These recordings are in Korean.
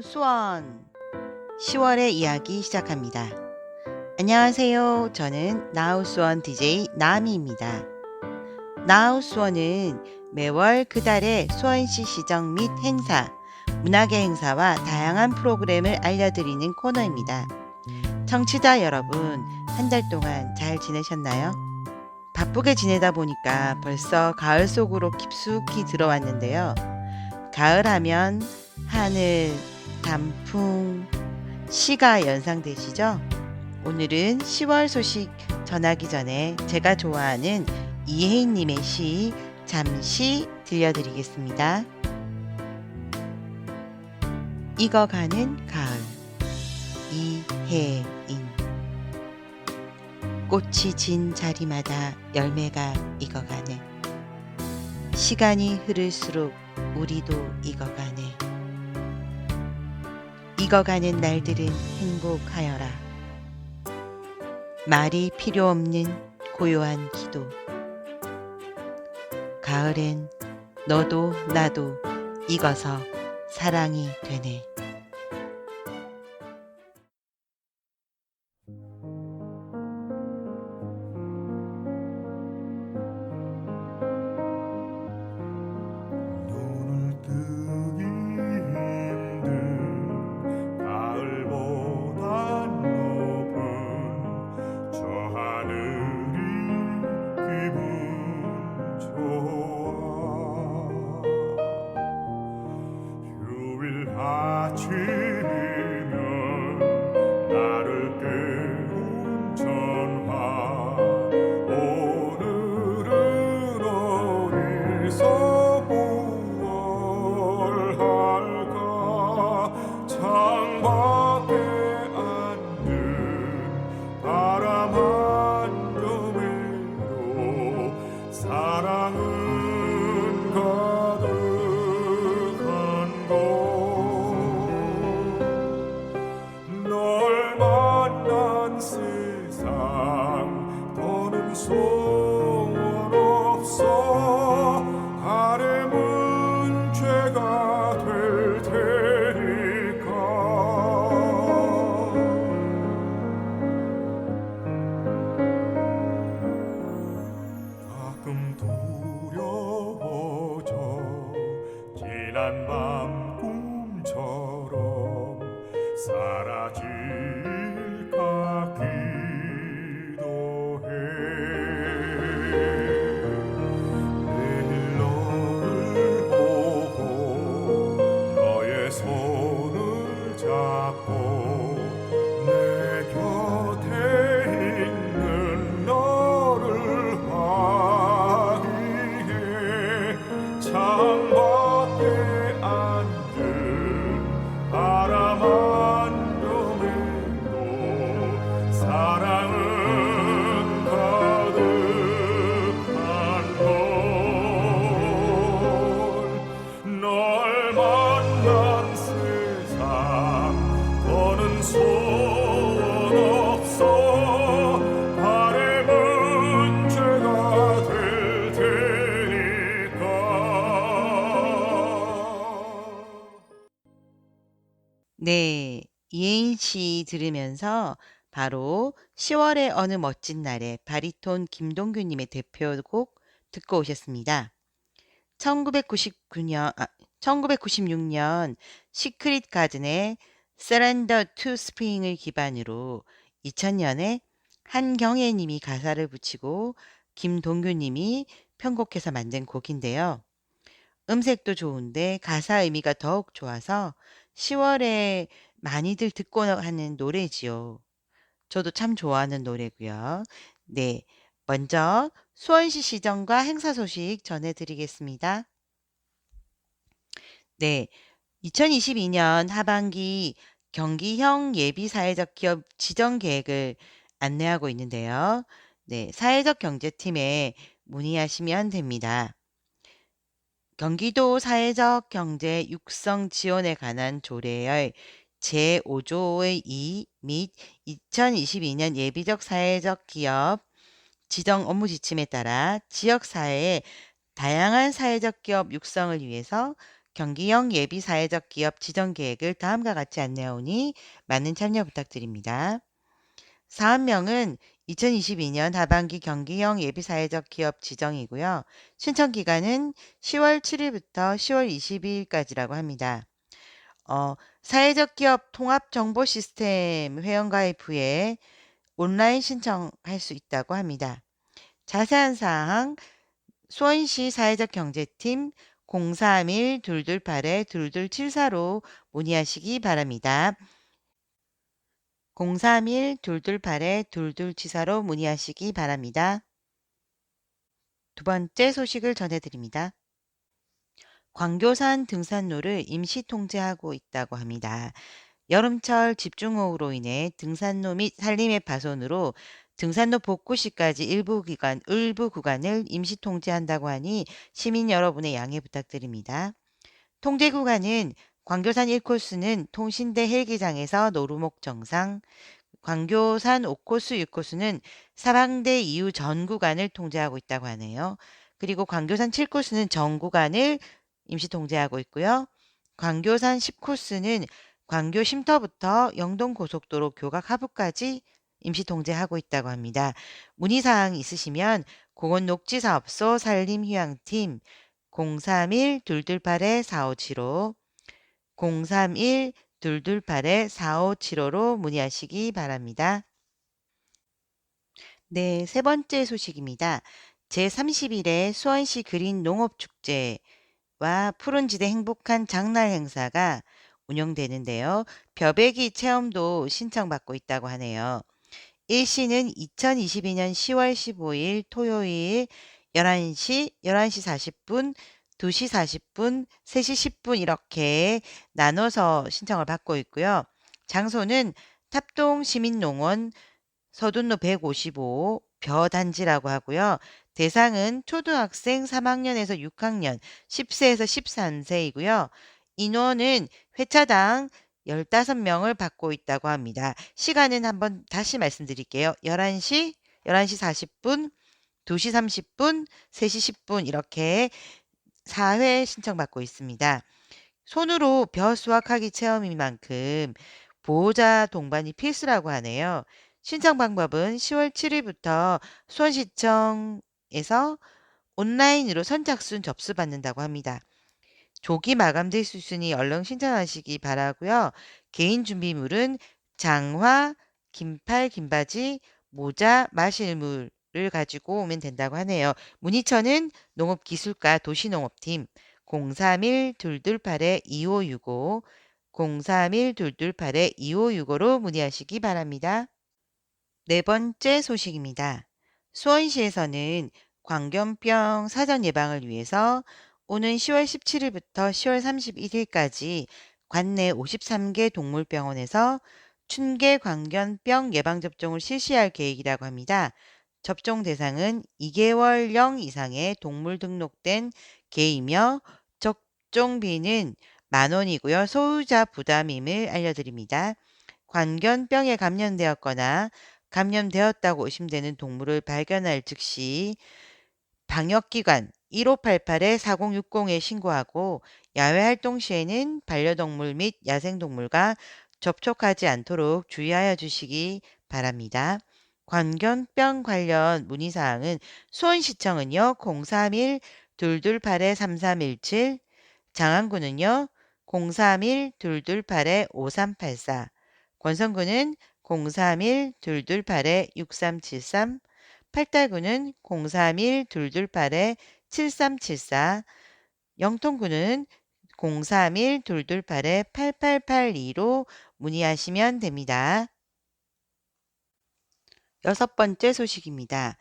나우 수원 10월의 이야기 시작합니다. 안녕하세요. 저는 나우 수원 DJ 나미입니다. 나우 수원은 매월 그 달의 수원시 시정 및 행사, 문화계 행사와 다양한 프로그램을 알려드리는 코너입니다. 청취자 여러분, 한 달 동안 잘 지내셨나요? 바쁘게 지내다 보니까 벌써 가을 속으로 깊숙이 들어왔는데요. 가을 하면 하늘, 단풍, 시가 연상되시죠? 오늘은 10월 소식 전하기 전에 제가 좋아하는 이혜인님의 시 잠시 들려드리겠습니다. 익어가는 가을, 이혜인. 꽃이 진 자리마다 열매가 익어가네. 시간이 흐를수록 우리도 익어가네. 익어가는 날들은 행복하여라. 말이 필요 없는 고요한 기도. 가을엔 너도 나도 익어서 사랑이 되네. 눈을 뜨기 힘든 가을보다 높은 저 하늘이 기분 좋아. 휴일 아침이면 나를 깨운 전화. 오늘은 어디서 무얼 할까. 창밖에 앉은 바람 한 점에도 사랑은 가득한 곳. 널 만난 세상 더는 소원 없어. 바람은 죄가 될 테니까. 가끔 두려워져. 지난 밤 꿈처럼 사라질까 기도해. 내일 너를 보고 너의 손을 잡고 내 곁에 있는 너를 확인해. 창밖에 앉은 바람 한 점에도 사랑은 가득한 걸. 널 만난 세상 더는 소원 없어. 바람은 죄가 될 테니까. 네, 이혜인 씨 들으면서 바로 10월의 어느 멋진 날에 바리톤 김동규님의 대표곡 듣고 오셨습니다. 1996년 시크릿 가든의 Surrender to Spring을 기반으로 2000년에 한경애 님이 가사를 붙이고 김동규 님이 편곡해서 만든 곡인데요. 음색도 좋은데 가사 의미가 더욱 좋아서 10월에 많이들 듣고 하는 노래지요. 저도 참 좋아하는 노래고요. 네, 먼저 수원시 시정과 행사 소식 전해드리겠습니다. 네, 2022년 하반기 경기형 예비 사회적 기업 지정 계획을 안내하고 있는데요. 네, 사회적 경제팀에 문의하시면 됩니다. 경기도 사회적 경제 육성 지원에 관한 조례의 제5조의 2 및 2022년 예비적 사회적 기업 지정 업무 지침에 따라 지역 사회의 다양한 사회적 기업 육성을 위해서 경기형 예비 사회적 기업 지정 계획을 다음과 같이 안내하오니 많은 참여 부탁드립니다. 사업명은 2022년 하반기 경기형 예비 사회적 기업 지정이고요. 신청 기간은 10월 7일부터 10월 22일까지라고 합니다. 사회적 기업 통합 정보 시스템 회원가입 후에 온라인 신청할 수 있다고 합니다. 자세한 사항 수원시 사회적 경제팀 031-228-2274로 문의하시기 바랍니다. 031-228-2274로 문의하시기 바랍니다. 두 번째 소식을 전해드립니다. 광교산 등산로를 임시 통제하고 있다고 합니다. 여름철 집중호우로 인해 등산로 및 산림의 파손으로 등산로 복구시까지 일부 구간을 임시 통제한다고 하니 시민 여러분의 양해 부탁드립니다. 통제 구간은 광교산 1코스는 통신대 헬기장에서 노루목 정상, 광교산 5코스, 6코스는 사방대 이후 전 구간을 통제하고 있다고 하네요. 그리고 광교산 7코스는 전 구간을 임시 통제하고 있고요. 광교산 10코스는 광교 쉼터부터 영동고속도로 교각 하부까지 임시 통제하고 있다고 합니다. 문의사항 있으시면 공원녹지사업소 산림휴양팀 031-228-4575 031-228-4575로 문의하시기 바랍니다. 네, 세 번째 소식입니다. 제30일에 수원시 그린 농업축제와 푸른지대 행복한 장날 행사가 운영되는데요. 벼베기 체험도 신청받고 있다고 하네요. 일시는 2022년 10월 15일 토요일 11시, 11시 40분, 2시 40분, 3시 10분 이렇게 나눠서 신청을 받고 있고요. 장소는 탑동시민농원 서둔로 155 벼단지라고 하고요. 대상은 초등학생 3학년에서 6학년 10세에서 13세이고요. 인원은 회차당 15명을 받고 있다고 합니다. 시간은 한번 다시 말씀드릴게요. 11시, 11시 40분, 2시 30분, 3시 10분 이렇게 4회 신청받고 있습니다. 손으로 벼 수확하기 체험인 만큼 보호자 동반이 필수라고 하네요. 신청 방법은 10월 7일부터 수원시청에서 온라인으로 선착순 접수받는다고 합니다. 조기 마감될 수 있으니 얼른 신청하시기 바라고요. 개인 준비물은 장화, 긴팔, 긴바지, 모자, 마실 물을 가지고 오면 된다고 하네요. 문의처는 농업기술과 도시농업팀 031-228-2565 031-228-2565로 문의하시기 바랍니다. 네 번째 소식입니다. 수원시에서는 광견병 사전 예방을 위해서 오는 10월 17일부터 10월 31일까지 관내 53개 동물병원에서 춘계 광견병 예방접종을 실시할 계획이라고 합니다. 접종 대상은 2개월령 이상의 동물 등록된 개이며 접종비는 10,000원이고요. 소유자 부담임을 알려드립니다. 광견병에 감염되었거나 감염되었다고 의심되는 동물을 발견할 즉시 방역기관 1588-4060에 신고하고 야외 활동 시에는 반려동물 및 야생동물과 접촉하지 않도록 주의하여 주시기 바랍니다. 광견병 관련 문의사항은 수원시청은요 031-228-3317 장안구는요 031-228-5384 권선구는 031-228-6373 팔달구는 031-228-7374 영통구는 031-228-8882로 문의하시면 됩니다. 여섯 번째 소식입니다.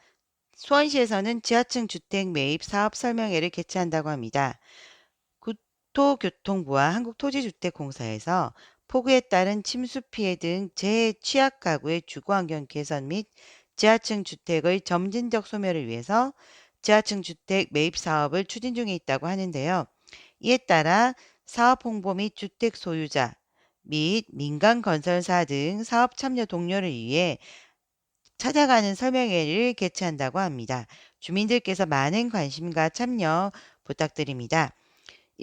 수원시에서는 지하층 주택 매입 사업 설명회를 개최한다고 합니다. 국토교통부와 한국토지주택공사에서 폭우에 따른 침수 피해 등 재해 취약 가구의 주거환경 개선 및 지하층 주택의 점진적 소멸을 위해서 지하층 주택 매입 사업을 추진 중에 있다고 하는데요. 이에 따라 사업 홍보 및 주택 소유자 및 민간 건설사 등 사업 참여 동료를 위해 찾아가는 설명회를 개최한다고 합니다. 주민들께서 많은 관심과 참여 부탁드립니다.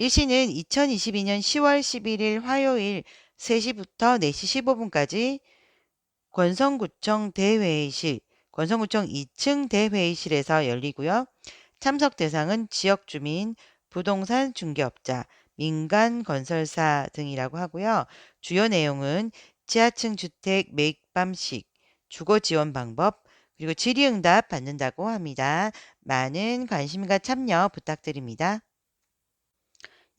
일시는 2022년 10월 11일 화요일 3시부터 4시 15분까지 권성구청 대회의실, 권성구청 2층 대회의실에서 열리고요. 참석 대상은 지역 주민, 부동산 중개업자, 민간 건설사 등이라고 하고요. 주요 내용은 지하층 주택 매입밤식, 주거 지원 방법, 그리고 질의응답 받는다고 합니다. 많은 관심과 참여 부탁드립니다.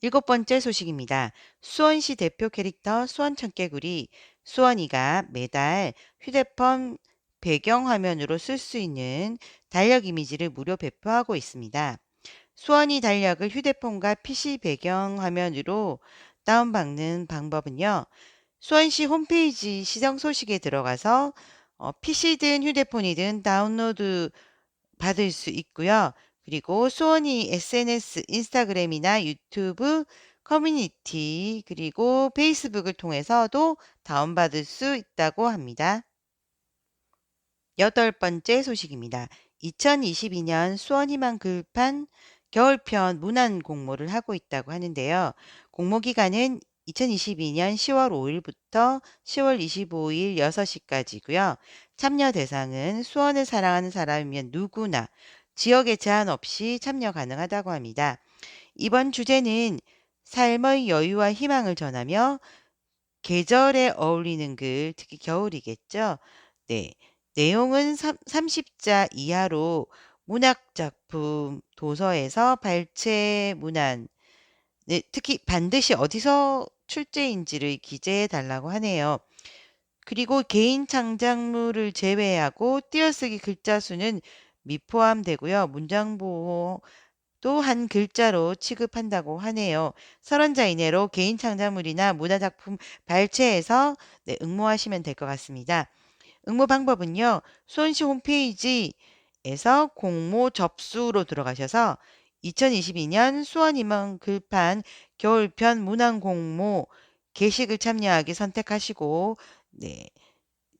7번째 소식입니다. 수원시 대표 캐릭터 수원청개구리 수원이가 매달 휴대폰 배경화면으로 쓸 수 있는 달력 이미지를 무료 배포하고 있습니다. 수원이 달력을 휴대폰과 PC 배경화면으로 다운받는 방법은요. 수원시 홈페이지 시정 소식에 들어가서 PC든 휴대폰이든 다운로드 받을 수 있고요. 그리고 수원이 SNS, 인스타그램이나 유튜브 커뮤니티 그리고 페이스북을 통해서도 다운받을 수 있다고 합니다. 8번째 소식입니다. 2022년 수원희망 글판 겨울편 문안 공모를 하고 있다고 하는데요. 공모 기간은 2022년 10월 5일부터 10월 25일 6시까지고요. 참여 대상은 수원을 사랑하는 사람이면 누구나 지역에 제한 없이 참여 가능하다고 합니다. 이번 주제는 삶의 여유와 희망을 전하며 계절에 어울리는 글, 특히 겨울이겠죠. 네. 내용은 30자 이하로 문학작품, 도서에서 발췌 문안, 네, 특히 반드시 어디서 출제인지를 기재해 달라고 하네요. 그리고 개인 창작물을 제외하고 띄어쓰기 글자 수는 미포함되고요. 문장 보호도 한 글자로 취급한다고 하네요. 30자 이내로 개인 창작물이나 문화작품 발췌해서 네, 응모하시면 될 것 같습니다. 응모 방법은요. 수원시 홈페이지에서 공모 접수로 들어가셔서 2022년 수원희망 글판 겨울편 문안 공모 게시글 참여하기 선택하시고 네,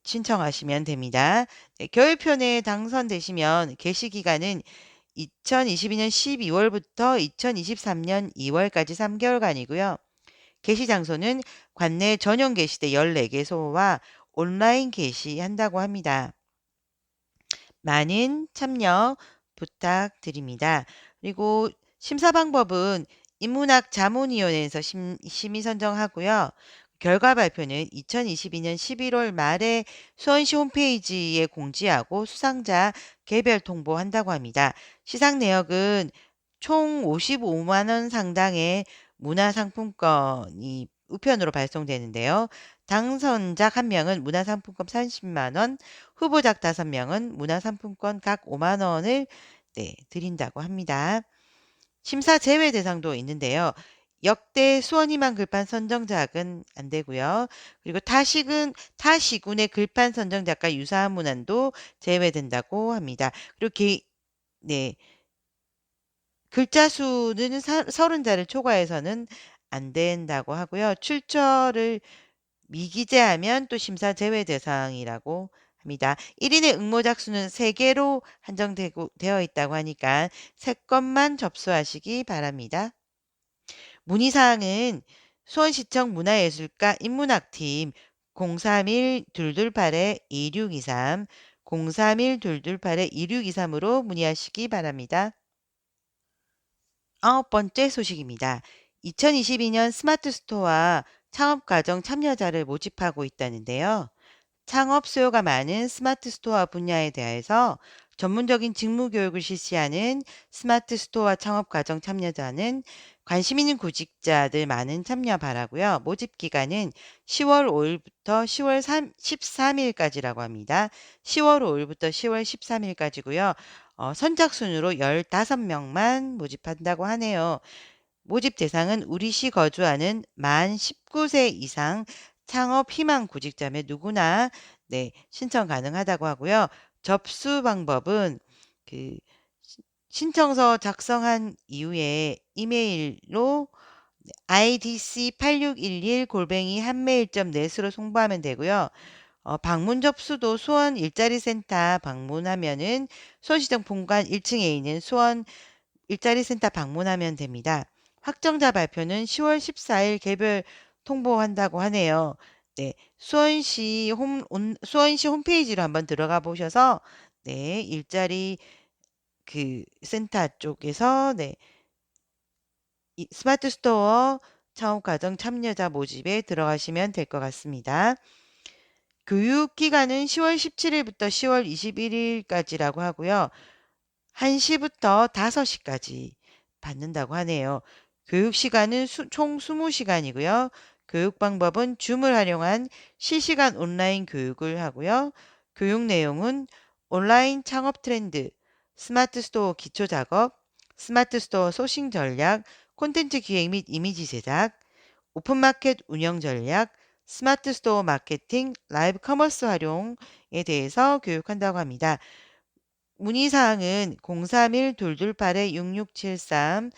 신청하시면 됩니다. 네, 겨울편에 당선되시면 게시 기간은 2022년 12월부터 2023년 2월까지 3개월간이고요. 게시 장소는 관내 전용 게시대 14개소와 온라인 게시한다고 합니다. 많은 참여 부탁드립니다. 그리고 심사 방법은 인문학 자문위원회에서 심의 선정하고요. 결과 발표는 2022년 11월 말에 수원시 홈페이지에 공지하고 수상자 개별 통보한다고 합니다. 시상 내역은 총 55만 원 상당의 문화상품권이 우편으로 발송되는데요. 당선작 1명은 문화상품권 30만 원, 후보작 5명은 문화상품권 각 5만 원을 네, 드린다고 합니다. 심사 제외 대상도 있는데요. 역대 수원희망 글판 선정작은 안 되고요. 그리고 타시군의 글판 선정작과 유사한 문안도 제외된다고 합니다. 그리고 네, 글자 수는 30자를 초과해서는 안 된다고 하고요. 출처를 미기재하면 또 심사 제외 대상이라고 합니다. 1인의 응모작 수는 3개로 되어 있다고 하니까 3건만 접수하시기 바랍니다. 문의사항은 수원시청 문화예술과 인문학팀 031-228-2623, 031-228-2623으로 문의하시기 바랍니다. 9번째 소식입니다. 2022년 스마트 스토어 창업과정 참여자를 모집하고 있다는데요. 창업 수요가 많은 스마트 스토어 분야에 대해서 전문적인 직무 교육을 실시하는 스마트 스토어 창업 과정 참여자는 관심 있는 구직자들 많은 참여 바라고요. 모집 기간은 10월 5일부터 10월 13일까지라고 합니다. 10월 5일부터 10월 13일까지고요. 선착순으로 15명만 모집한다고 하네요. 모집 대상은 우리시 거주하는 만 19세 이상 창업 희망 구직자면 누구나 네, 신청 가능하다고 하고요. 접수 방법은 그 신청서 작성한 이후에 이메일로 idc8611@한메일.net으로 송부하면 되고요. 방문 접수도 수원 일자리센터 방문하면은 수원시청 본관 1층에 있는 수원 일자리센터 방문하면 됩니다. 확정자 발표는 10월 14일 개별 통보한다고 하네요. 네, 수원시 홈페이지로 한번 들어가 보셔서 네, 일자리 그 센터 쪽에서 네, 이 스마트 스토어 창업과정 참여자 모집에 들어가시면 될 것 같습니다. 교육 기간은 10월 17일부터 10월 21일까지라고 하고요. 1시부터 5시까지 받는다고 하네요. 교육 시간은 총 20시간이고요. 교육 방법은 줌을 활용한 실시간 온라인 교육을 하고요. 교육 내용은 온라인 창업 트렌드, 스마트 스토어 기초 작업, 스마트 스토어 소싱 전략, 콘텐츠 기획 및 이미지 제작, 오픈마켓 운영 전략, 스마트 스토어 마케팅, 라이브 커머스 활용에 대해서 교육한다고 합니다. 문의사항은 031-228-6673,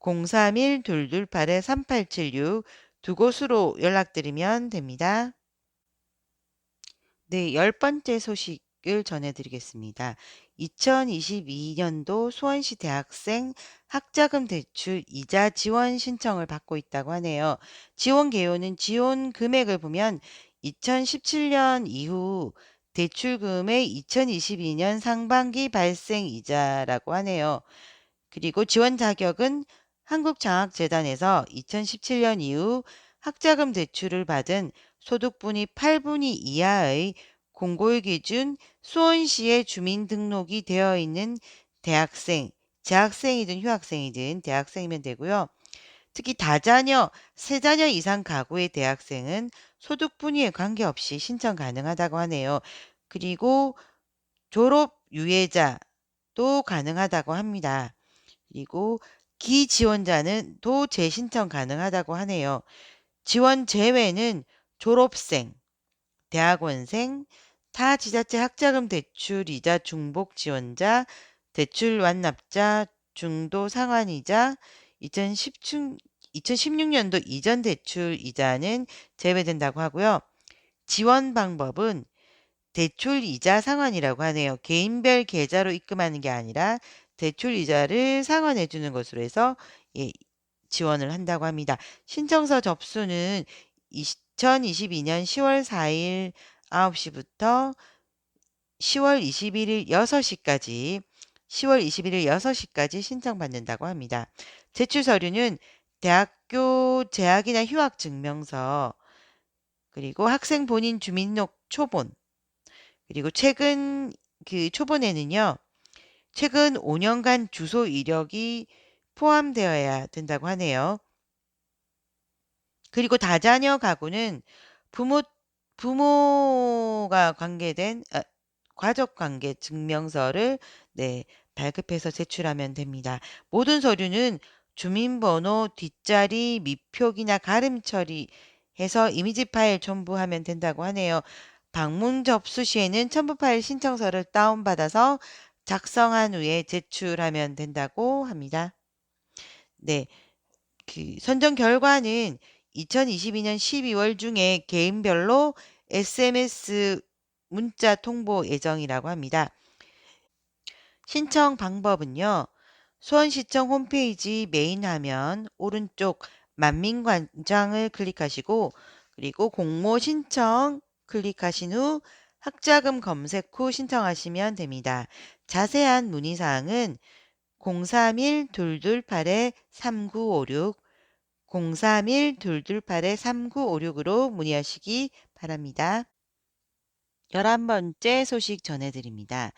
031-228-3876 두 곳으로 연락드리면 됩니다. 네, 10번째 소식을 전해드리겠습니다. 2022년도 수원시 대학생 학자금 대출 이자 지원 신청을 받고 있다고 하네요. 지원 개요는 지원 금액을 보면 2017년 이후 대출금의 2022년 상반기 발생 이자라고 하네요. 그리고 지원 자격은 한국장학재단에서 2017년 이후 학자금 대출을 받은 소득분이 8분위 이하의 공고일 기준 수원시에 주민등록이 되어 있는 대학생, 재학생이든 휴학생이든 대학생이면 되고요. 특히 다자녀, 세자녀 이상 가구의 대학생은 소득분위에 관계없이 신청 가능하다고 하네요. 그리고 졸업 유예자도 가능하다고 합니다. 그리고 기지원자는 도 재신청 가능하다고 하네요. 지원 제외는 졸업생, 대학원생, 타 지자체 학자금 대출 이자 중복 지원자, 대출 완납자, 중도 상환이자, 2016년도 이전 대출 이자는 제외된다고 하고요. 지원 방법은 대출 이자 상환이라고 하네요. 개인별 계좌로 입금하는 게 아니라 대출 이자를 상환해 주는 것으로 해서 예, 지원을 한다고 합니다. 신청서 접수는 2022년 10월 4일 9시부터 10월 21일 6시까지 10월 21일 6시까지 신청받는다고 합니다. 제출 서류는 대학교 재학이나 휴학 증명서 그리고 학생 본인 주민록 초본 그리고 최근 그 초본에는요. 최근 5년간 주소 이력이 포함되어야 된다고 하네요. 그리고 다자녀 가구는 부모 부모가 관계된 가족 관계 증명서를 네, 발급해서 제출하면 됩니다. 모든 서류는 주민번호 뒷자리 밑표기나 가름 처리해서 이미지 파일 첨부하면 된다고 하네요. 방문 접수 시에는 첨부 파일 신청서를 다운받아서 작성한 후에 제출하면 된다고 합니다. 네, 그 선정 결과는 2022년 12월 중에 개인별로 SMS 문자 통보 예정이라고 합니다. 신청 방법은요. 수원시청 홈페이지 메인 화면 오른쪽 만민관장을 클릭하시고 그리고 공모 신청 클릭하신 후 학자금 검색 후 신청하시면 됩니다. 자세한 문의사항은 031-228-3956 031-228-3956으로 문의하시기 바랍니다. 11번째 소식 전해드립니다.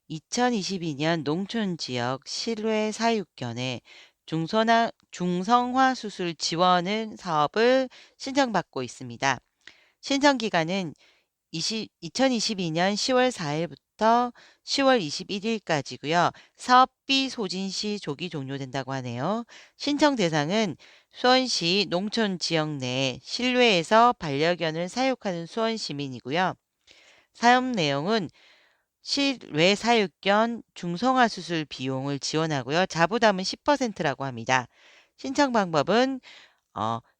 2022년 농촌지역 실외 사육견에 중성화 수술 지원은 사업을 신청받고 있습니다. 신청 기간은 2022년 10월 4일부터 10월 21일까지고요. 사업비 소진 시 조기 종료된다고 하네요. 신청 대상은 수원시 농촌 지역 내 실외에서 반려견을 사육하는 수원 시민이고요. 사업 내용은 실외 사육견 중성화 수술 비용을 지원하고요. 자부담은 10%라고 합니다. 신청 방법은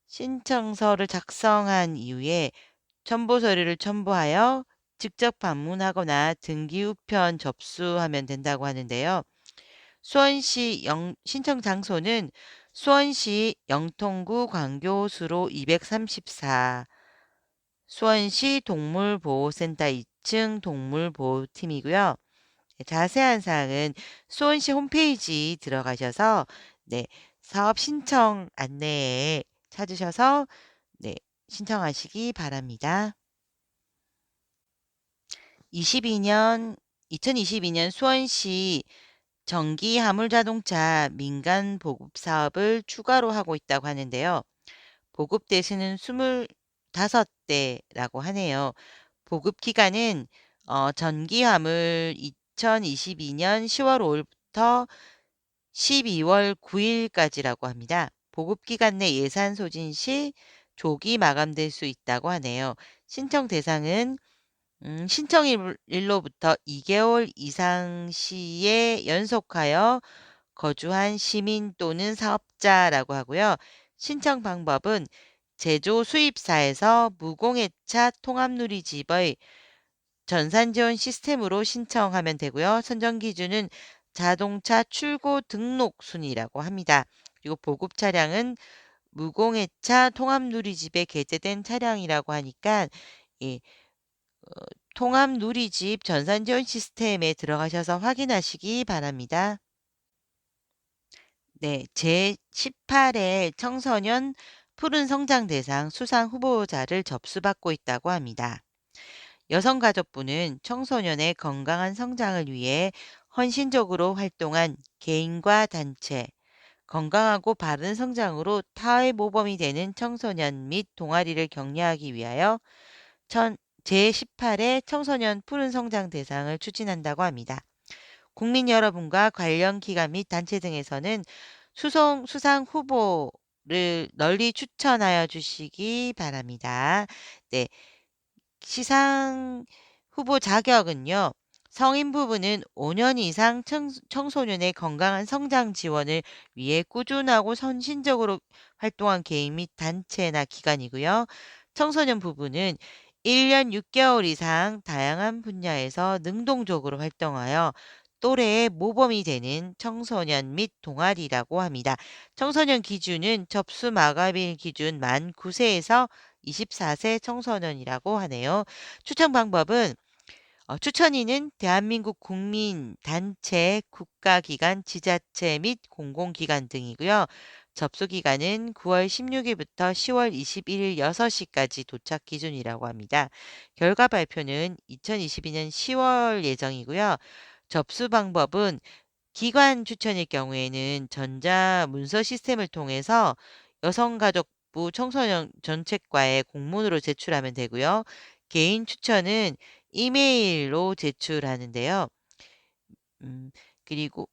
신청서를 작성한 이후에 첨부 서류를 첨부하여 직접 방문하거나 등기 우편 접수하면 된다고 하는데요. 수원시 신청 장소는 수원시 영통구 광교수로 234, 수원시 동물보호센터 2층 동물보호팀이고요. 네, 자세한 사항은 수원시 홈페이지 들어가셔서 네, 사업 신청 안내에 찾으셔서 네, 신청하시기 바랍니다. 2022년 수원시 전기 화물자동차 민간 보급 사업을 추가로 하고 있다고 하는데요. 보급 대수는 25대라고 하네요. 보급 기간은 전기 화물 2022년 10월 5일부터 12월 9일까지라고 합니다. 보급 기간 내 예산 소진 시 조기 마감될 수 있다고 하네요. 신청 대상은 신청일로부터 2개월 이상 시에 연속하여 거주한 시민 또는 사업자라고 하고요. 신청 방법은 제조 수입사에서 무공해차 통합누리집의 전산지원 시스템으로 신청하면 되고요. 선정 기준은 자동차 출고 등록 순이라고 합니다. 그리고 보급 차량은 무공해차 통합누리집에 개재된 차량이라고 하니까 예, 통합 누리집 전산지원 시스템에 들어가셔서 확인하시기 바랍니다. 네, 제18회 청소년 푸른 성장 대상 수상 후보자를 접수받고 있다고 합니다. 여성가족부는 청소년의 건강한 성장을 위해 헌신적으로 활동한 개인과 단체, 건강하고 바른 성장으로 타의 모범이 되는 청소년 및 동아리를 격려하기 위하여 제18회 청소년 푸른 성장 대상을 추진한다고 합니다. 국민 여러분과 관련 기관 및 단체 등에서는 수상 후보를 널리 추천하여 주시기 바랍니다. 네, 시상 후보 자격은요. 성인 부부는 5년 이상 청소년의 건강한 성장 지원을 위해 꾸준하고 선신적으로 활동한 개인 및 단체나 기관이고요. 청소년 부부는 1년 6개월 이상 다양한 분야에서 능동적으로 활동하여 또래의 모범이 되는 청소년 및 동아리라고 합니다. 청소년 기준은 접수 마감일 기준 만 9세에서 24세 청소년이라고 하네요. 추천 방법은 추천인은 대한민국 국민, 단체, 국가기관, 지자체 및 공공기관 등이고요. 접수 기간은 9월 16일부터 10월 21일 6시까지 도착 기준이라고 합니다. 결과 발표는 2022년 10월 예정이고요. 접수 방법은 기관 추천일 경우에는 전자문서 시스템을 통해서 여성가족부 청소년 정책과에 공문으로 제출하면 되고요. 개인 추천은 이메일로 제출하는데요. 그리고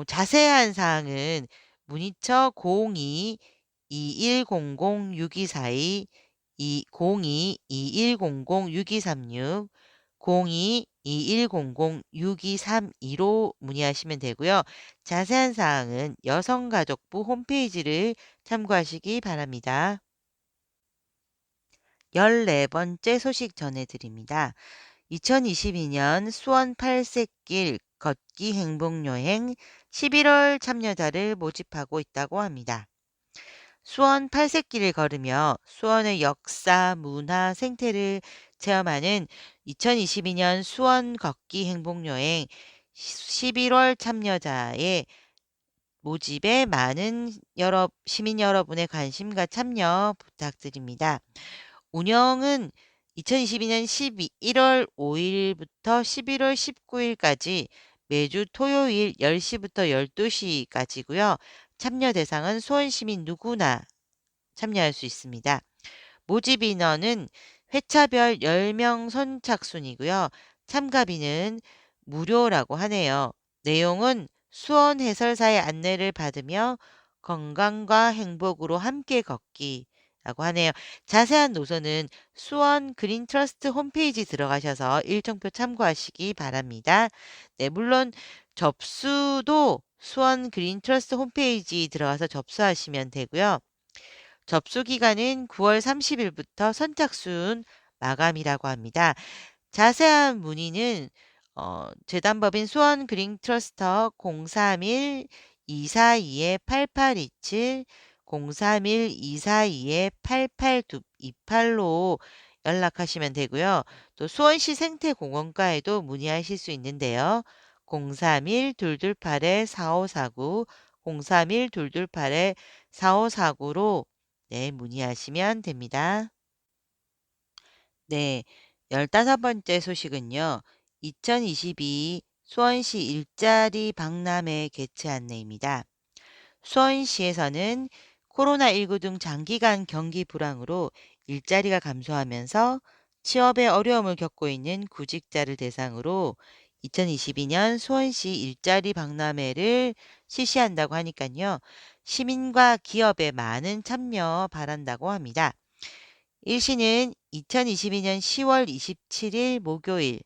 자세한 사항은 문의처 02-2100-6242, 02-2100-6236, 02-2100-6232로 문의하시면 되고요. 자세한 사항은 여성가족부 홈페이지를 참고하시기 바랍니다. 14번째 소식 전해드립니다. 2022년 수원 팔색길 걷기 행복여행 11월 참여자를 모집하고 있다고 합니다. 수원 팔색길을 걸으며 수원의 역사, 문화, 생태를 체험하는 2022년 수원 걷기 행복여행 11월 참여자의 모집에 많은 시민 여러분의 관심과 참여 부탁드립니다. 운영은 2022년 1월 5일부터 11월 19일까지 매주 토요일 10시부터 12시까지고요. 참여 대상은 수원 시민 누구나 참여할 수 있습니다. 모집 인원은 회차별 10명 선착순이고요. 참가비는 무료라고 하네요. 내용은 수원 해설사의 안내를 받으며 건강과 행복으로 함께 걷기라고 하네요. 자세한 노선은 수원 그린 트러스트 홈페이지 들어가셔서 일정표 참고하시기 바랍니다. 네, 물론 접수도 수원 그린 트러스트 홈페이지 들어가서 접수하시면 되고요. 접수 기간은 9월 30일부터 선착순 마감이라고 합니다. 자세한 문의는 재단법인 수원 그린 트러스터 031 242-8827, 031-242-8828로 연락하시면 되고요. 또 수원시 생태공원과에도 문의하실 수 있는데요. 031-228-4549, 031-228-4549로 네, 문의하시면 됩니다. 네, 15번째 소식은요. 2022 수원시 일자리 박람회 개최 안내입니다. 수원시에서는 코로나19 등 장기간 경기 불황으로 일자리가 감소하면서 취업에 어려움을 겪고 있는 구직자를 대상으로 2022년 수원시 일자리 박람회를 실시한다고 하니까요. 시민과 기업의 많은 참여 바란다고 합니다. 일시는 2022년 10월 27일 목요일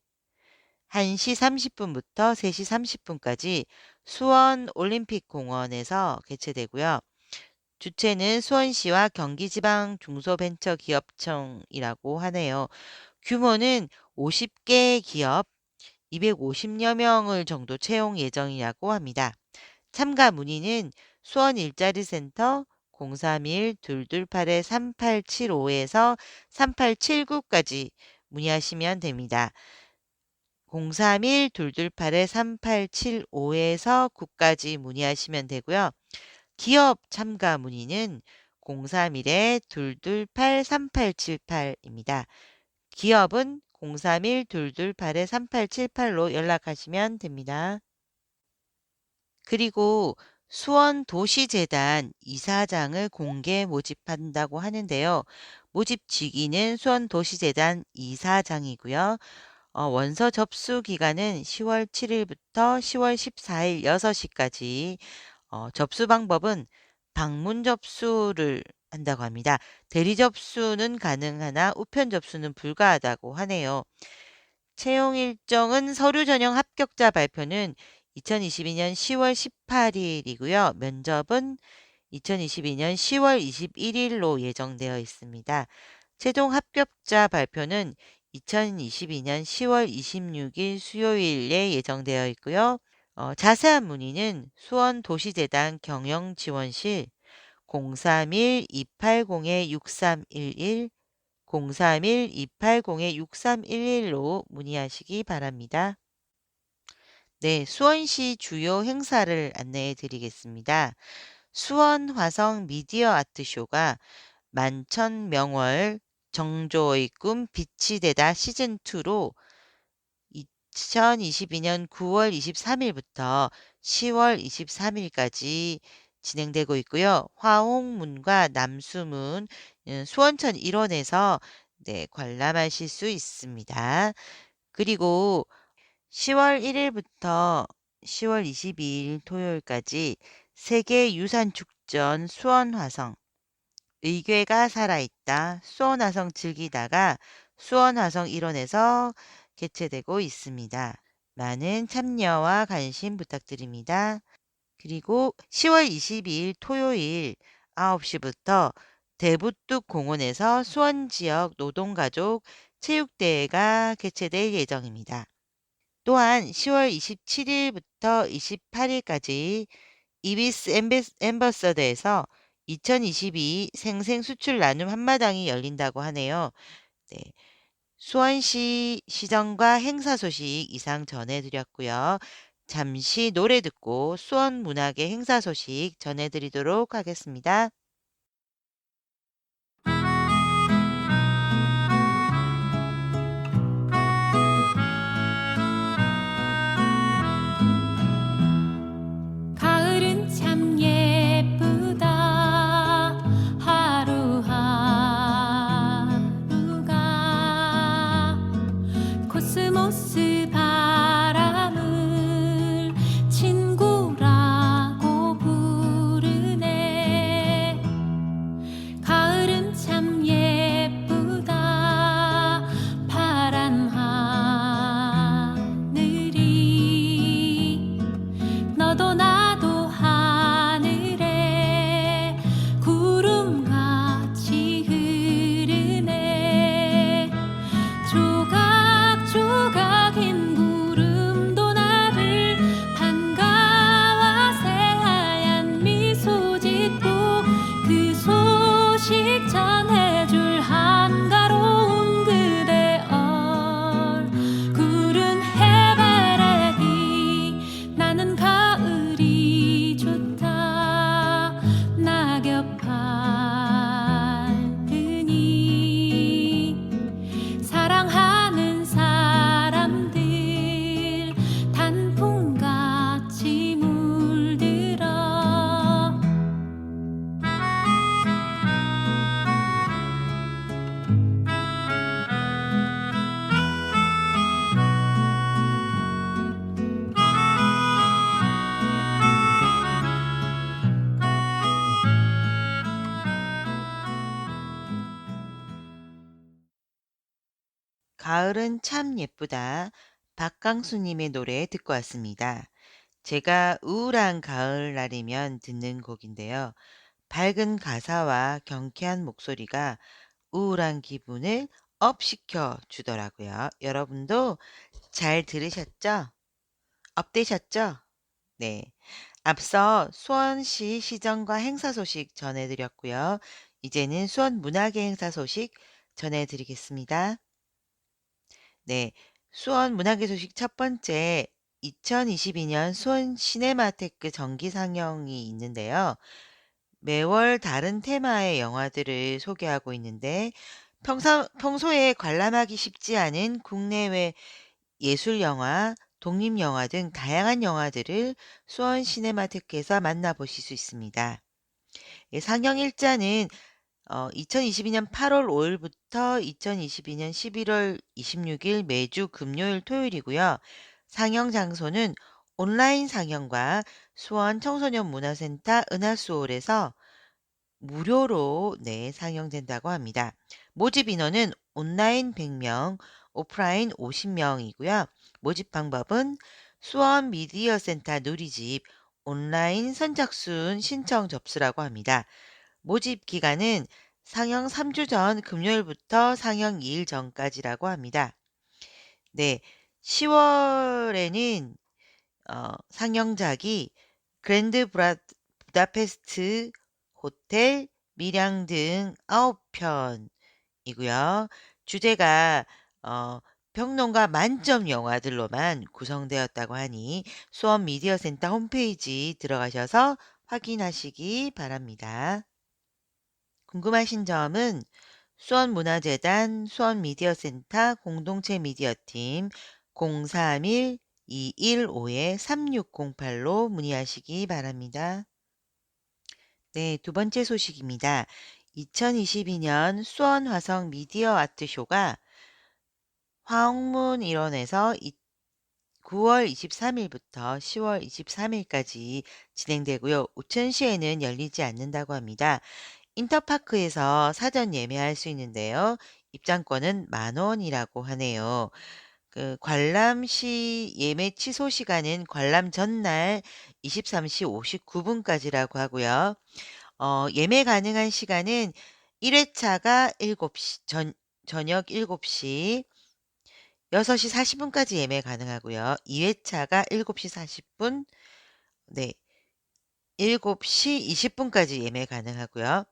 1시 30분부터 3시 30분까지 수원 올림픽공원에서 개최되고요. 주최는 수원시와 경기지방 중소벤처기업청이라고 하네요. 규모는 50개 기업 250여 명을 정도 채용 예정이라고 합니다. 참가 문의는 수원 일자리센터 031-228-3875에서 3879까지 문의하시면 됩니다. 031-228-3875에서 9까지 문의하시면 되고요. 기업 참가 문의는 031-228-3878입니다. 기업은 031-228-3878로 연락하시면 됩니다. 그리고 수원도시재단 이사장을 공개 모집한다고 하는데요. 모집 직위는 수원도시재단 이사장이고요. 원서 접수 기간은 10월 7일부터 10월 14일 6시까지. 접수 방법은 방문 접수를 한다고 합니다. 대리 접수는 가능하나 우편 접수는 불가하다고 하네요. 채용 일정은 서류 전형 합격자 발표는 2022년 10월 18일이고요. 면접은 2022년 10월 21일로 예정되어 있습니다. 최종 합격자 발표는 2022년 10월 26일 수요일에 예정되어 있고요. 자세한 문의는 수원도시재단 경영지원실 031-280-6311, 031-280-6311로 문의하시기 바랍니다. 네, 수원시 주요 행사를 안내해 드리겠습니다. 수원 화성 미디어 아트쇼가 만천명월 정조의 꿈 빛이 되다 시즌2로 2022년 9월 23일부터 10월 23일까지 진행되고 있고요. 화홍문과 남수문, 수원천 일원에서 네, 관람하실 수 있습니다. 그리고 10월 1일부터 10월 22일 토요일까지 세계유산축전 수원화성 의궤가 살아있다. 수원화성 즐기다가 수원화성 일원에서 개최되고 있습니다. 많은 참여와 관심 부탁드립니다. 그리고 10월 22일 토요일 9시부터 대부뚝 공원에서 수원 지역 노동가족 체육대회가 개최될 예정입니다. 또한 10월 27일부터 28일까지 이비스 엠버서더에서 2022 생생 수출 나눔 한마당이 열린다고 하네요. 네. 수원시 시정과 행사 소식 이상 전해드렸고요. 잠시 노래 듣고 수원 문학의 행사 소식 전해드리도록 하겠습니다. 가을은 참 예쁘다 하루하루가 코스모스 바람을 친구라고 부르네 가을은 참 예쁘다. 박강수님의 노래 듣고 왔습니다. 제가 우울한 가을날이면 듣는 곡인데요. 밝은 가사와 경쾌한 목소리가 우울한 기분을 업시켜 주더라고요. 여러분도 잘 들으셨죠? 업되셨죠? 네. 앞서 수원시 시정과 행사 소식 전해드렸고요. 이제는 수원 문화계 행사 소식 전해드리겠습니다. 네. 수원 문화계 소식 첫 번째, 2022년 수원 시네마테크 정기 상영이 있는데요. 매월 다른 테마의 영화들을 소개하고 있는데 평소에 관람하기 쉽지 않은 국내외 예술 영화, 독립 영화 등 다양한 영화들을 수원 시네마테크에서 만나보실 수 있습니다. 예, 상영 일자는 2022년 8월 5일부터 2022년 11월 26일 매주 금요일, 토요일이고요. 상영 장소는 온라인 상영과 수원 청소년 문화센터 은하수홀에서 무료로 상영된다고 합니다. 모집 인원은 온라인 100명, 오프라인 50명이고요. 모집 방법은 수원 미디어 센터 누리집 온라인 선착순 신청 접수라고 합니다. 모집 기간은 상영 3주 전 금요일부터 상영 2일 전까지라고 합니다. 네, 10월에는 상영작이 그랜드 부다페스트 호텔, 밀양 등 9편이고요. 주제가 평론가 만점 영화들로만 구성되었다고 하니 수원 미디어 센터 홈페이지 들어가셔서 확인하시기 바랍니다. 궁금하신 점은 수원문화재단 수원미디어센터 공동체 미디어팀 031-215-3608로 문의하시기 바랍니다. 네, 두 번째 소식입니다. 2022년 수원 화성 미디어 아트쇼가 화옥문 일원에서 9월 23일부터 10월 23일까지 진행되고요. 우천시에는 열리지 않는다고 합니다. 인터파크에서 사전 예매할 수 있는데요. 입장권은 10,000원이라고 하네요. 관람 시 예매 취소 시간은 관람 전날 23시 59분까지라고 하고요. 예매 가능한 시간은 1회차가 저녁 7시, 6시 40분까지 예매 가능하고요. 2회차가 7시 40분, 네, 7시 20분까지 예매 가능하고요.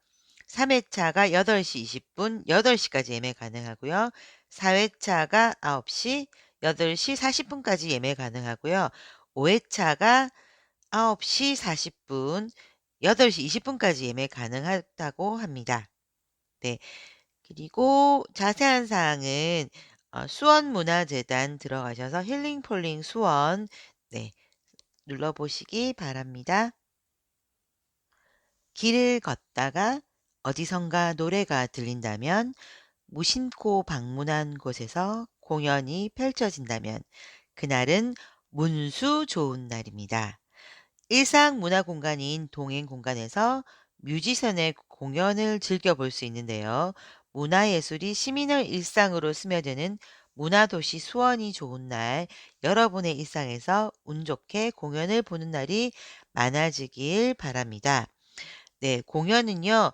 3회차가 8시 20분, 8시까지 예매 가능하고요. 4회차가 9시, 8시 40분까지 예매 가능하고요. 5회차가 9시 40분, 8시 20분까지 예매 가능하다고 합니다. 네. 그리고 자세한 사항은 수원문화재단 들어가셔서 힐링폴링 수원 눌러보시기 바랍니다. 길을 걷다가 어디선가 노래가 들린다면, 무심코 방문한 곳에서 공연이 펼쳐진다면 그날은 문수 좋은 날입니다. 일상 문화 공간인 동행 공간에서 뮤지션의 공연을 즐겨볼 수 있는데요. 문화예술이 시민의 일상으로 스며드는 문화도시 수원이 좋은 날, 여러분의 일상에서 운 좋게 공연을 보는 날이 많아지길 바랍니다. 네, 공연은요,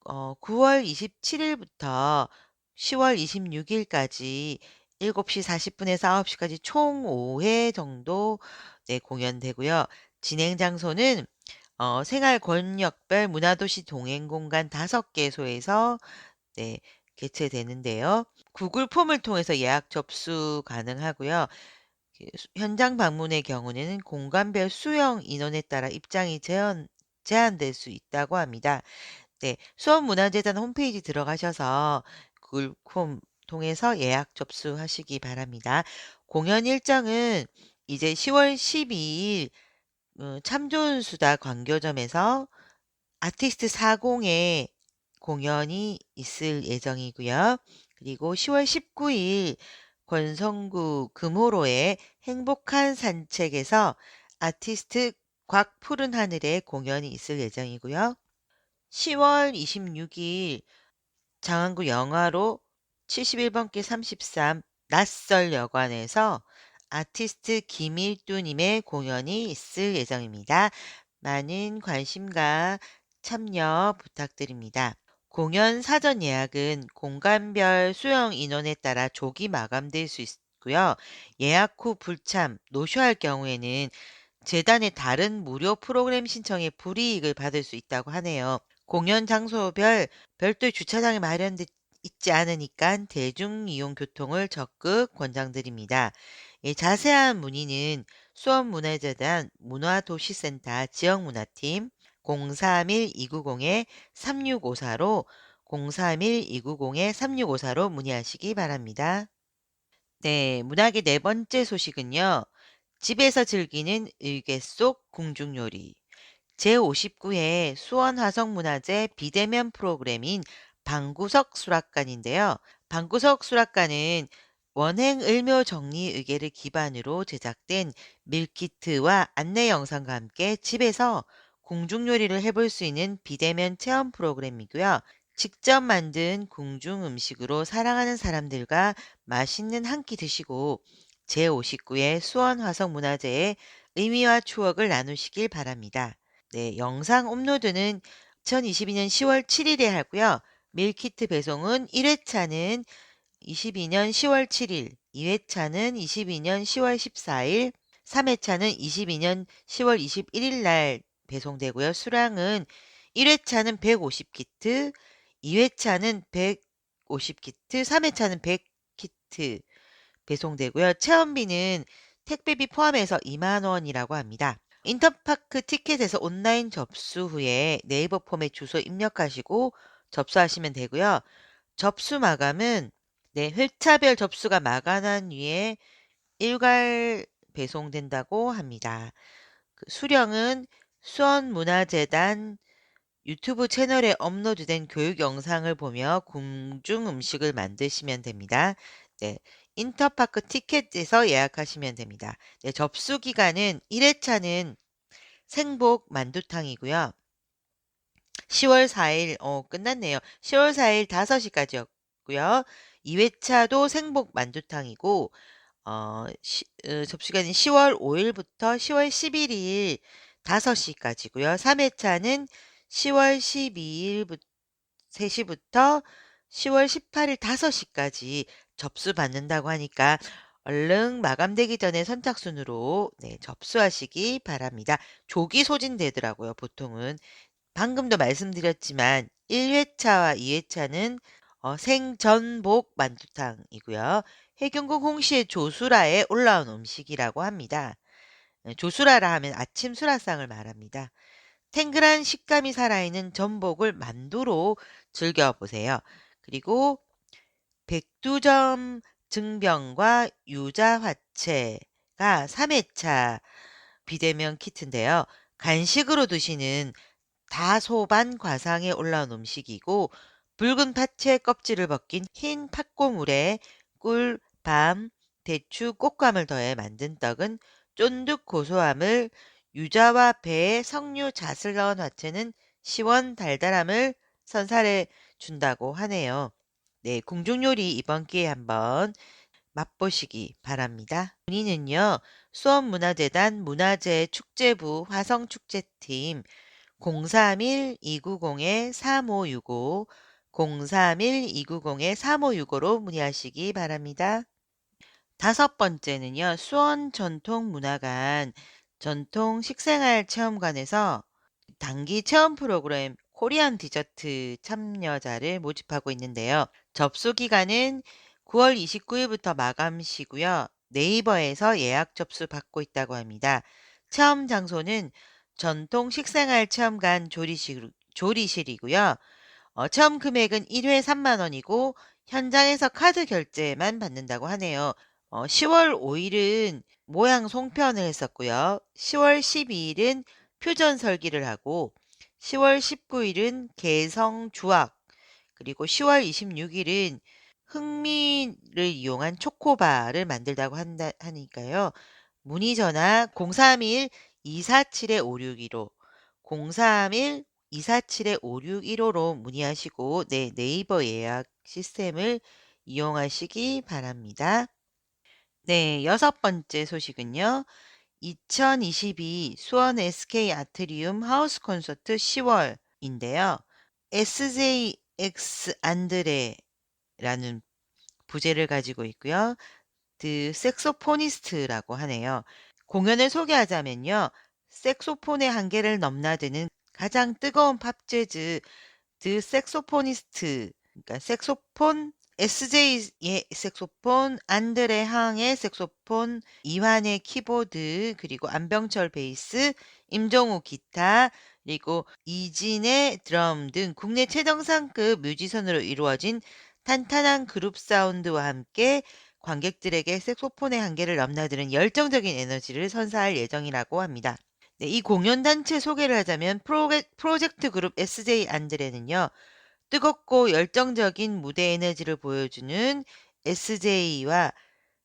9월 27일부터 10월 26일까지 7시 40분에서 9시까지 총 5회 정도 공연되고요. 진행 장소는 생활 권역별 문화도시 동행공간 5개소에서 개최되는데요. 구글 폼을 통해서 예약 접수 가능하고요. 현장 방문의 경우는 공간별 수용 인원에 따라 입장이 제한될 수 있다고 합니다. 네, 수원문화재단 홈페이지 들어가셔서 구글 폼 통해서 예약 접수하시기 바랍니다. 공연 일정은 이제 10월 12일 참 좋은 수다 광교점에서 아티스트 40의 공연이 있을 예정이고요. 그리고 10월 19일 권성구 금호로의 행복한 산책에서 아티스트 곽푸른 하늘의 공연이 있을 예정이고요. 10월 26일 장안구 영화로 71번길 33 낯설 여관에서 아티스트 김일두님의 공연이 있을 예정입니다. 많은 관심과 참여 부탁드립니다. 공연 사전 예약은 공간별 수용 인원에 따라 조기 마감될 수 있고요. 예약 후 불참, 노쇼할 경우에는 재단의 다른 무료 프로그램 신청에 불이익을 받을 수 있다고 하네요. 공연 장소별 별도의 주차장이 마련돼 있지 않으니까 대중이용 교통을 적극 권장드립니다. 예, 자세한 문의는 수원문화재단 문화도시센터 지역문화팀 031-290-3654로 031-290-3654로 문의하시기 바랍니다. 네, 문학의 네 번째 소식은요. 집에서 즐기는 일개 속 궁중요리. 제59회 수원화성문화제 비대면 프로그램인 방구석 수락관인데요. 방구석 수락관은 원행 을묘 정리 의계를 기반으로 제작된 밀키트와 안내 영상과 함께 집에서 궁중 요리를 해볼 수 있는 비대면 체험 프로그램이고요. 직접 만든 궁중 음식으로 사랑하는 사람들과 맛있는 한 끼 드시고 제59회 수원화성문화제의 의미와 추억을 나누시길 바랍니다. 네, 영상 업로드는 2022년 10월 7일에 하고요. 밀키트 배송은 1회차는 22년 10월 7일, 2회차는 22년 10월 14일, 3회차는 22년 10월 21일 날 배송되고요. 수량은 1회차는 150키트, 2회차는 150키트, 3회차는 100키트 배송되고요. 체험비는 택배비 포함해서 2만 원이라고 합니다. 인터파크 티켓에서 온라인 접수 후에 네이버 폼에 주소 입력하시고 접수하시면 되고요. 접수 마감은 네, 회차별 접수가 마감한 후에 일괄 배송된다고 합니다. 그 수령은 수원문화재단 유튜브 채널에 업로드된 교육 영상을 보며 궁중 음식을 만드시면 됩니다. 네, 인터파크 티켓에서 예약하시면 됩니다. 네, 접수 기간은 1회차는 생복 만두탕이고요. 10월 4일, 끝났네요. 10월 4일 5시까지였고요. 2회차도 생복 만두탕이고, 접시간이 10월 5일부터 10월 11일 5시까지고요. 3회차는 10월 12일 3시부터 10월 18일 5시까지 접수받는다고 하니까 얼른 마감되기 전에 선착순으로 네, 접수하시기 바랍니다. 조기 소진되더라고요, 보통은. 방금도 말씀드렸지만 1회차와 2회차는 생전복 만두탕이고요. 해경궁 홍시의 조수라에 올라온 음식이라고 합니다. 조수라라 하면 아침 수라상을 말합니다. 탱글한 식감이 살아있는 전복을 만두로 즐겨보세요. 그리고 백두점 증병과 유자화채가 3회차 비대면 키트인데요. 간식으로 드시는 다소반 과상에 올라온 음식이고 붉은 파채 껍질을 벗긴 흰 팥고물에 꿀, 밤, 대추, 꽃감을 더해 만든 떡은 쫀득 고소함을 유자와 배에 석류 잣을 넣은 화채는 시원 달달함을 선사해 준다고 하네요. 네, 궁중요리 이번 기회에 한번 맛보시기 바랍니다. 문의는요. 수원문화재단 문화재축제부 화성축제팀 031-290-3565 031-290-3565로 문의하시기 바랍니다. 다섯 번째는요. 수원전통문화관 전통식생활체험관에서 단기 체험 프로그램 코리안 디저트 참여자를 모집하고 있는데요. 접수 기간은 9월 29일부터 마감시고요. 네이버에서 예약 접수 받고 있다고 합니다. 체험 장소는 전통 식생활 체험관 조리실이고요. 체험 금액은 1회 3만 원이고 현장에서 카드 결제만 받는다고 하네요. 10월 5일은 모양 송편을 했었고요. 10월 12일은 표전 설기를 하고 10월 19일은 개성 주악 그리고 10월 26일은 흑미를 이용한 초코바를 만들다고 하니까요. 문의 전화 031-247-5615 031-247-5615로 문의하시고 네, 네이버 예약 시스템을 이용하시기 바랍니다. 네, 여섯 번째 소식은요. 2022 수원 SK 아트리움 하우스 콘서트 10월인데요. SJX 안드레라는 부제를 가지고 있고요. 드 색소포니스트라고 하네요. 공연을 소개하자면요. 색소폰의 한계를 넘나드는 가장 뜨거운 팝 재즈 드 색소포니스트, 그러니까 색소폰 SJ의 색소폰, 안드레 항의 색소폰, 이환의 키보드, 그리고 안병철 베이스, 임종우 기타, 그리고 이진의 드럼 등 국내 최정상급 뮤지션으로 이루어진 탄탄한 그룹 사운드와 함께 관객들에게 색소폰의 한계를 넘나드는 열정적인 에너지를 선사할 예정이라고 합니다. 네, 이 공연 단체 소개를 하자면 프로젝트 그룹 SJ 안드레는요. 뜨겁고 열정적인 무대 에너지를 보여주는 SJ와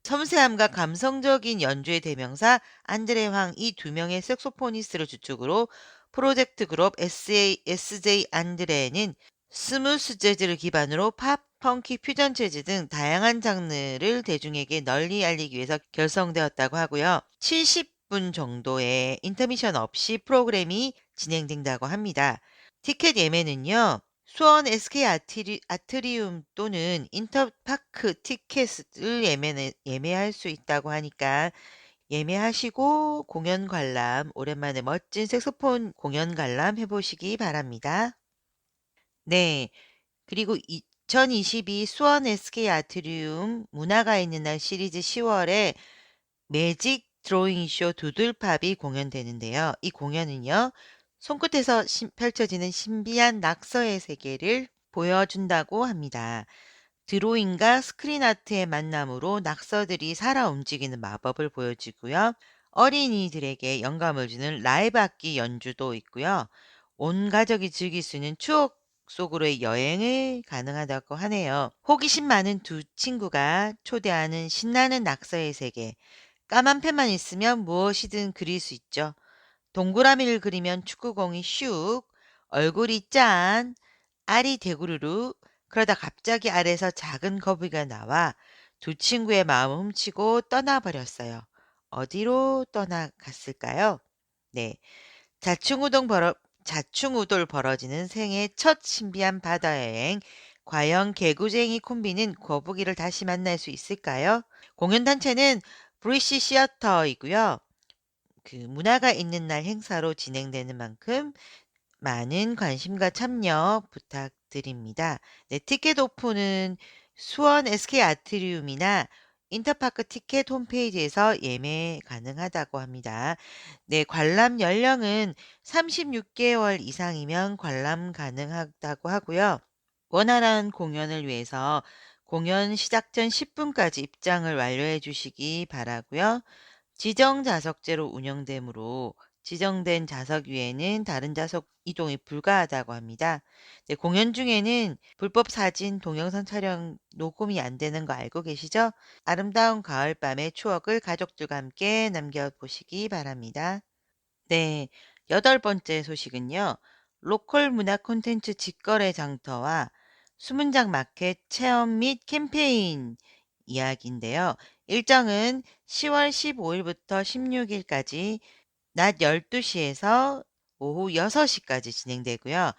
섬세함과 감성적인 연주의 대명사 안드레 황 이 두 명의 색소포니스트를 주축으로 프로젝트 그룹 SJ 안드레는 스무스 재즈를 기반으로 팝, 펑키, 퓨전 재즈 등 다양한 장르를 대중에게 널리 알리기 위해서 결성되었다고 하고요. 70분 정도의 인터미션 없이 프로그램이 진행된다고 합니다. 티켓 예매는요. 수원 SK 아트리움 또는 인터파크 티켓을 예매할 수 있다고 하니까 예매하시고 공연 관람, 오랜만에 멋진 색소폰 공연 관람 해보시기 바랍니다. 네. 그리고 2022 수원 SK 아트리움 문화가 있는 날 시리즈 10월에 매직 드로잉 쇼 두들팝이 공연되는데요. 이 공연은요. 손끝에서 펼쳐지는 신비한 낙서의 세계를 보여준다고 합니다. 드로잉과 스크린 아트의 만남으로 낙서들이 살아 움직이는 마법을 보여주고요. 어린이들에게 영감을 주는 라이브 악기 연주도 있고요. 온 가족이 즐길 수 있는 추억 속으로의 여행을 가능하다고 하네요. 호기심 많은 두 친구가 초대하는 신나는 낙서의 세계. 까만 펜만 있으면 무엇이든 그릴 수 있죠. 동그라미를 그리면 축구공이 슉, 얼굴이 짠, 알이 대구르르, 그러다 갑자기 알에서 작은 거북이가 나와 두 친구의 마음을 훔치고 떠나버렸어요. 어디로 떠나갔을까요? 네. 자충우돌 벌어지는 생애 첫 신비한 바다 여행. 과연 개구쟁이 콤비는 거북이를 다시 만날 수 있을까요? 공연 단체는 브리시 시어터이고요. 그 문화가 있는 날 행사로 진행되는 만큼 많은 관심과 참여 부탁드립니다. 네, 티켓 오픈은 수원 SK 아트리움이나 인터파크 티켓 홈페이지에서 예매 가능하다고 합니다. 네, 관람 연령은 36개월 이상이면 관람 가능하다고 하고요. 원활한 공연을 위해서 공연 시작 전 10분까지 입장을 완료해 주시기 바라고요. 지정 좌석제로 운영되므로 지정된 좌석 위에는 다른 좌석 이동이 불가하다고 합니다. 네, 공연 중에는 불법 사진, 동영상 촬영, 녹음이 안 되는 거 알고 계시죠? 아름다운 가을밤의 추억을 가족들과 함께 남겨보시기 바랍니다. 네, 여덟 번째 소식은요. 로컬 문화 콘텐츠 직거래 장터와 수문장 마켓 체험 및 캠페인 이야기인데요. 일정은 10월 15일부터 16일까지 낮 12시에서 오후 6시까지 진행되고요.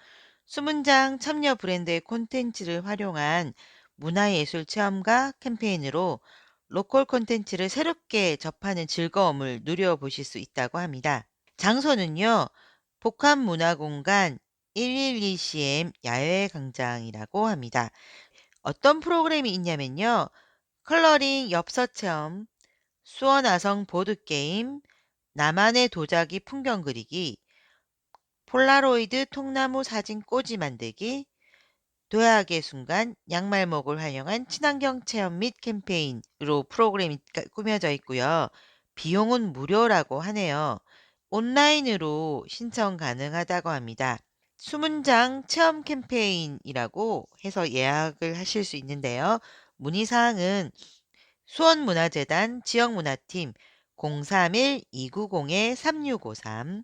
수문장 참여 브랜드의 콘텐츠를 활용한 문화예술 체험과 캠페인으로 로컬 콘텐츠를 새롭게 접하는 즐거움을 누려보실 수 있다고 합니다. 장소는요. 복합문화공간 112CM 야외 광장이라고 합니다. 어떤 프로그램이 있냐면요. 컬러링 엽서 체험, 수원 아성 보드게임, 나만의 도자기 풍경 그리기, 폴라로이드 통나무 사진 꼬지 만들기, 도약의 순간 양말목을 활용한 친환경 체험 및 캠페인으로 프로그램이 꾸며져 있고요. 비용은 무료라고 하네요. 온라인으로 신청 가능하다고 합니다. 수문장 체험 캠페인이라고 해서 예약을 하실 수 있는데요. 문의사항은 수원문화재단 지역문화팀 031-290-3653,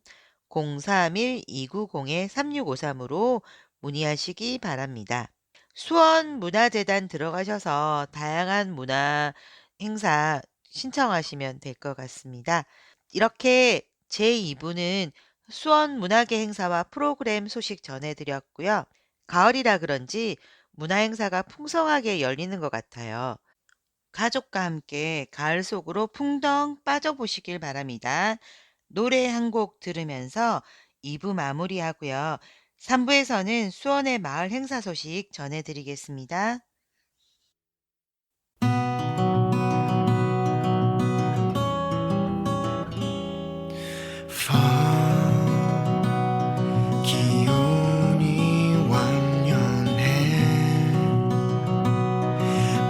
031-290-3653으로 문의하시기 바랍니다. 수원문화재단 들어가셔서 다양한 문화 행사 신청하시면 될 것 같습니다. 이렇게 제2부는 수원 문화계 행사와 프로그램 소식 전해드렸고요. 가을이라 그런지 문화 행사가 풍성하게 열리는 것 같아요. 가족과 함께 가을 속으로 풍덩 빠져보시길 바랍니다. 노래 한 곡 들으면서 2부 마무리하고요. 3부에서는 수원의 마을 행사 소식 전해드리겠습니다. 기온이 완연해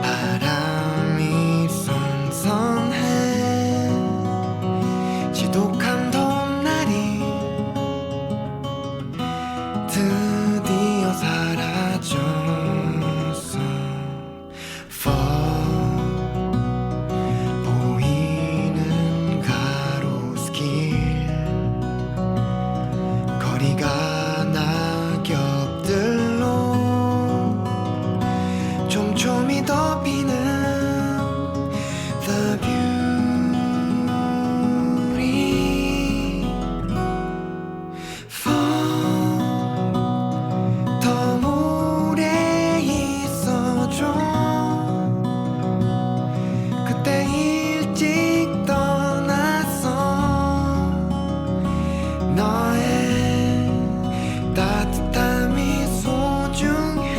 바람이 선선해 지독한 봄날이 드디어 사라졌어 Fall 보이는 가로수길 거리가 낙엽들로 촘촘히 덮이는 The beauty Fall 더 오래 있어줘 그때 일찍 떠났어 너의 따뜻함이 소중해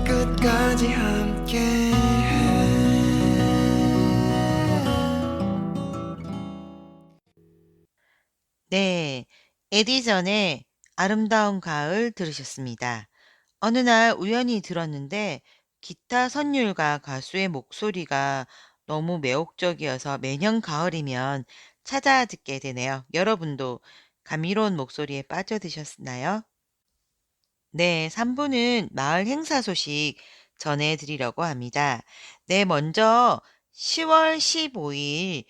끝까지 함께해 네, 에디전의 아름다운 가을 들으셨습니다. 어느 날 우연히 들었는데 기타 선율가 가수의 목소리가 너무 매혹적이어서 매년 가을이면 찾아 듣게 되네요. 여러분도 감미로운 목소리에 빠져드셨나요? 네, 3부는 마을 행사 소식 전해드리려고 합니다. 네, 먼저 10월 15일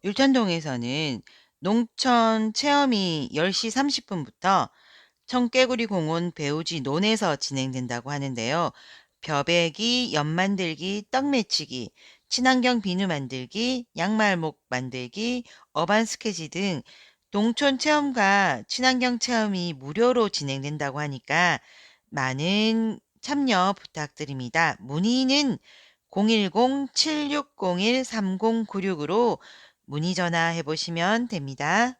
율천동에서는 농촌 체험이 10시 30분부터 청개구리 공원 배우지 논에서 진행된다고 하는데요. 벼베기, 연 만들기, 떡 매치기, 친환경 비누 만들기, 양말목 만들기, 어반 스케치 등 농촌 체험과 친환경 체험이 무료로 진행된다고 하니까 많은 참여 부탁드립니다. 문의는 010-7601-3096으로 문의 전화해 보시면 됩니다.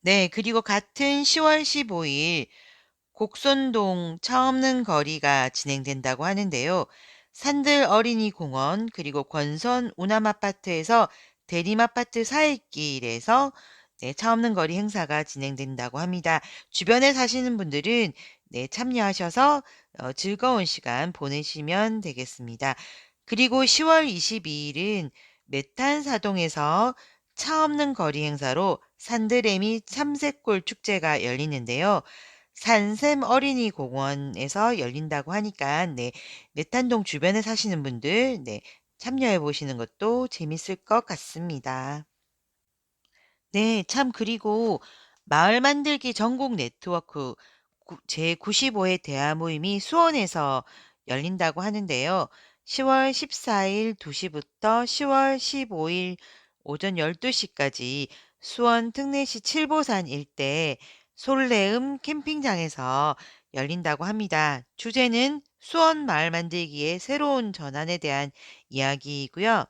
네, 그리고 같은 10월 15일 곡선동 차 없는 거리가 진행된다고 하는데요. 산들 어린이 공원 그리고 권선 우남아파트에서 대림아파트 사이길에서 네, 차 없는 거리 행사가 진행된다고 합니다. 주변에 사시는 분들은 네, 참여하셔서 즐거운 시간 보내시면 되겠습니다. 그리고 10월 22일은 메탄사동에서 차 없는 거리 행사로 산드레미 참새골 축제가 열리는데요. 산샘 어린이 공원에서 열린다고 하니까 네, 메탄동 주변에 사시는 분들 네, 참여해 보시는 것도 재밌을 것 같습니다. 네, 참 그리고 마을 만들기 전국 네트워크 제95회 대화 모임이 수원에서 열린다고 하는데요. 10월 14일 2시부터 10월 15일 오전 12시까지 수원 특례시 칠보산 일대 솔레음 캠핑장에서 열린다고 합니다. 주제는 수원 마을 만들기의 새로운 전환에 대한 이야기이고요.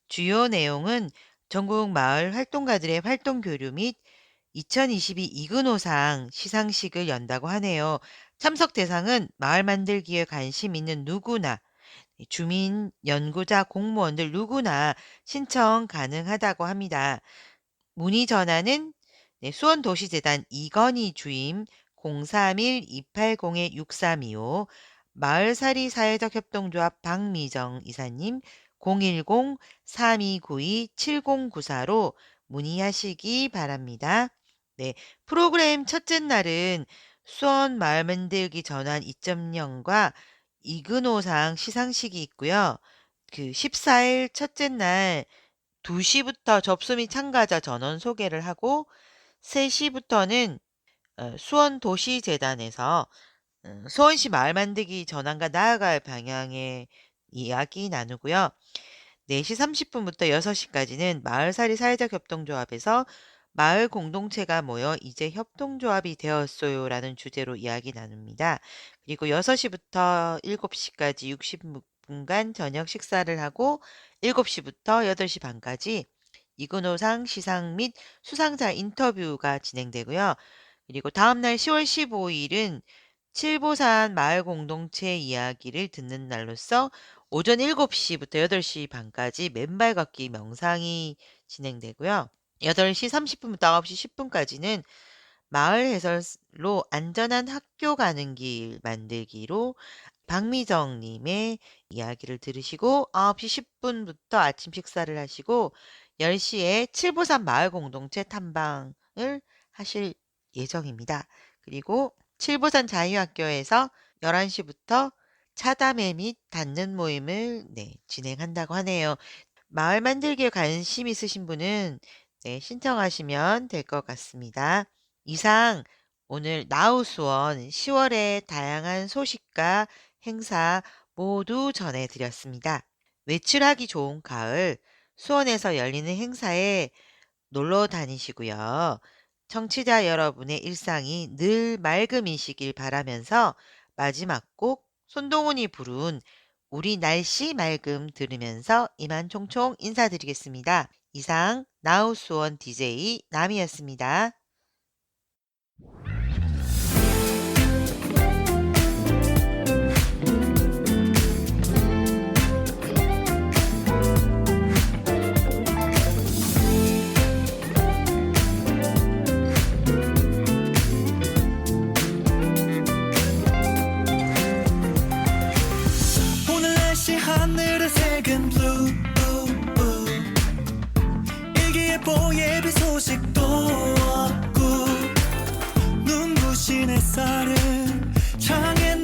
주요 내용은 전국 마을 활동가들의 활동 교류 및 2022 이근호상 시상식을 연다고 하네요. 참석 대상은 마을 만들기에 관심 있는 누구나, 주민, 연구자, 공무원들 누구나 신청 가능하다고 합니다. 문의 전화는 네, 수원도시재단 이건희 주임 031-280-6325 마을살이 사회적 협동조합 박미정 이사님 010-3292-7094로 문의하시기 바랍니다. 네, 프로그램 첫째 날은 수원 마을 만들기 전환 2.0과 이근호상 시상식이 있고요. 그 14일 첫째 날 2시부터 접수 및 참가자 전원 소개를 하고 3시부터는 수원도시재단에서 수원시 마을 만들기 전환과 나아갈 방향의 이야기 나누고요. 4시 30분부터 6시까지는 마을살이 사회적 협동조합에서 마을 공동체가 모여 이제 협동조합이 되었어요라는 주제로 이야기 나눕니다. 그리고 6시부터 7시까지 60분간 저녁 식사를 하고 7시부터 8시 반까지 이근호상 시상 및 수상자 인터뷰가 진행되고요. 그리고 다음날 10월 15일은 칠보산 마을 공동체 이야기를 듣는 날로서 오전 7시부터 8시 반까지 맨발 걷기 명상이 진행되고요. 8시 30분부터 9시 10분까지는 마을 해설로 안전한 학교 가는 길 만들기로 박미정 님의 이야기를 들으시고 9시 10분부터 아침 식사를 하시고 10시에 칠보산 마을 공동체 탐방을 하실 예정입니다. 그리고 칠보산 자유학교에서 11시부터 차담회 및 닫는 모임을 진행한다고 하네요. 마을 만들기에 관심 있으신 분은 신청하시면 될 것 같습니다. 이상 오늘 나우수원 10월의 다양한 소식과 행사 모두 전해드렸습니다. 외출하기 좋은 가을 수원에서 열리는 행사에 놀러 다니시고요. 청취자 여러분의 일상이 늘 맑음이시길 바라면서 마지막 곡 손동훈이 부른 우리 날씨 맑음 들으면서 이만 총총 인사드리겠습니다. 이상 나우수원 DJ 남이었습니다. 오늘 날씨 하늘의 색은 blue 일기예보 예비 소식도 없고 눈부신 햇살은 창에